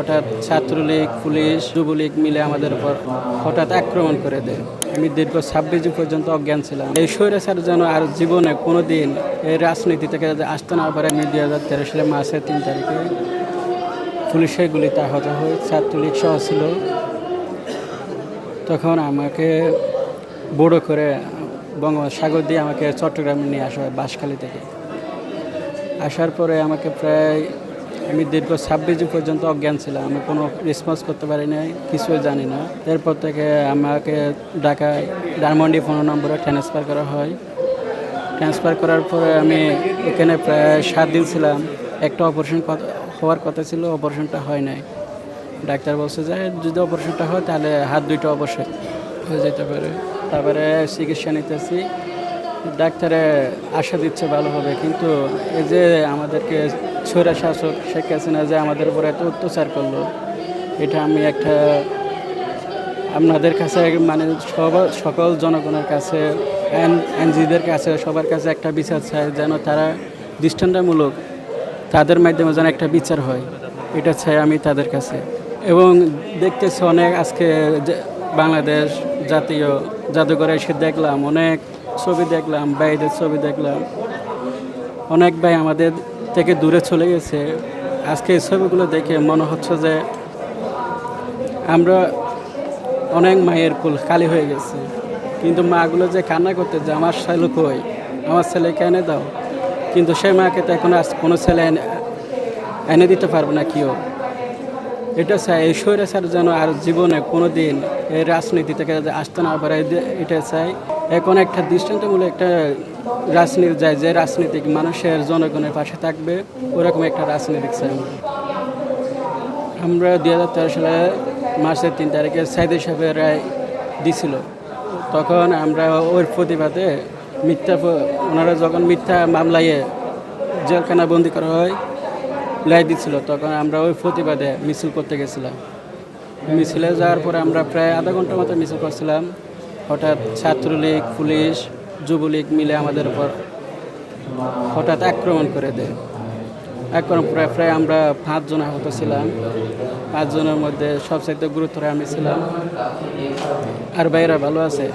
হঠাৎ ছাত্রলীগ, পুলিশ, যুবলীগ মিলে আমাদের উপর হঠাৎ আক্রমণ করে দেয়। আমি দীর্ঘ 26 দিন পর্যন্ত অজ্ঞান ছিলাম। এই স্বৈরাচার যেন আর জীবনে কোনোদিন এই রাজনীতি থেকে আসতে না পারে। আমি 2013 সালে মার্চের 3 তারিখে পুলিশের গুলিতে আহত হই। ছাত্রলীগ সহ ছিল। তখন আমাকে বড় করে বঙ্গোপসাগর দিয়ে আমাকে চট্টগ্রামে নিয়ে আসা হয় বাঁশখালী থেকে। আসার পরে আমাকে আমি দীর্ঘ 26 দিন পর্যন্ত অজ্ঞান ছিলাম। আমি কোনো রেসপন্স করতে পারি নাই, কিছুই জানি না। এরপর থেকে আমাকে ঢাকায় ধানমন্ডি 15 নম্বরে ট্রান্সফার করা হয়। ট্রান্সফার করার পরে আমি এখানে প্রায় 7 দিন ছিলাম। একটা অপারেশন হওয়ার কথা ছিল, অপারেশনটা হয় নাই। ডাক্তার বলছে যে যদি অপারেশনটা হয় তাহলে হাত দুইটা অবশ্যই হয়ে যেতে পারে। তারপরে চিকিৎসা নিতেছি। ডাক্তারে আশা দিচ্ছে ভালো হবে, কিন্তু এই যে আমাদেরকে স্বৈরা শাসক শেখ হাসিনা যে আমাদের উপর এত অত্যাচার করলো, এটা আমি আপনাদের কাছে মানে সকল জনগণের কাছে, আইনজীবীদের কাছে, সবার কাছে একটা বিচার চাই, যেন তারা দৃষ্টান্তমূলক তাদের মাধ্যমে যেন একটা বিচার হয়, এটা চাই আমি তাদের কাছে। এবং দেখতেছি অনেক আজকে বাংলাদেশ জাতীয় জাদুঘরে এসে দেখলাম, অনেক ছবি দেখলাম, ভাইদের ছবি দেখলাম। অনেক ভাই আমাদের থেকে দূরে চলে গেছে। আজকে এই ছবিগুলো দেখে মনে হচ্ছে যে আমরা অনেক মায়ের কুল খালি হয়ে গেছে। কিন্তু মাগুলো যে কান্না করতে যে আমার ছেলে কই, আমার ছেলেকে এনে দাও, কিন্তু সেই মাকে তো এখন কোনো ছেলে এনে দিতে পারবে না কেউ। এটা চাই এই স্বৈরাচার যেন আর জীবনে কোনো দিন এই রাজনীতি থেকে আসতে না পারে, এটা চাই। এখন একটা দৃষ্টান্তমূলক একটা রাজনীতি যায়, যে রাজনীতিক মানুষের জনগণের পাশে থাকবে, ওরকম একটা রাজনীতিক চাই। আমরা 2013 সালে মার্চের 3 তারিখে সাইদি সাহেবের রায় দিছিল। তখন আমরা ওর প্রতিবাদে ওনারা যখন মিথ্যা মামলায় জেলখানা বন্দি করা হয়, রায় দিচ্ছিল, তখন আমরা ওই প্রতিবাদে মিছিল করতে গেছিলাম। মিছিলে যাওয়ার পরে আমরা প্রায় আধা ঘন্টার মতো মিছিল করছিলাম। হঠাৎ ছাত্রলীগ, পুলিশ, যুবলীগ মিলে আমাদের উপর হঠাৎ আক্রমণ করে দেয়। প্রায় আমরা 5 জন আহত ছিলাম। 5 জনের মধ্যে সবচাইতে গুরুতর আমি ছিলাম, আর ভাইরা ভালো আছে।